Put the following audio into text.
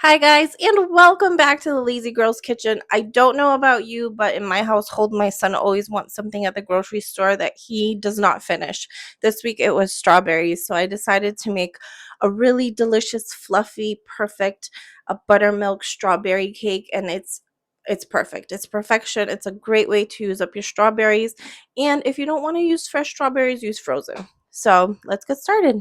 Hi, guys, and welcome back to the Lazy Girl's Kitchen. I don't know about you, but in my household, my son always wants something at the grocery store that he does not finish. This week it was strawberries, so I decided to make a really delicious, fluffy, perfect buttermilk strawberry cake, and it's perfect. It's perfection. It's a great way to use up your strawberries, and if you don't want to use fresh strawberries, use frozen. So let's get started.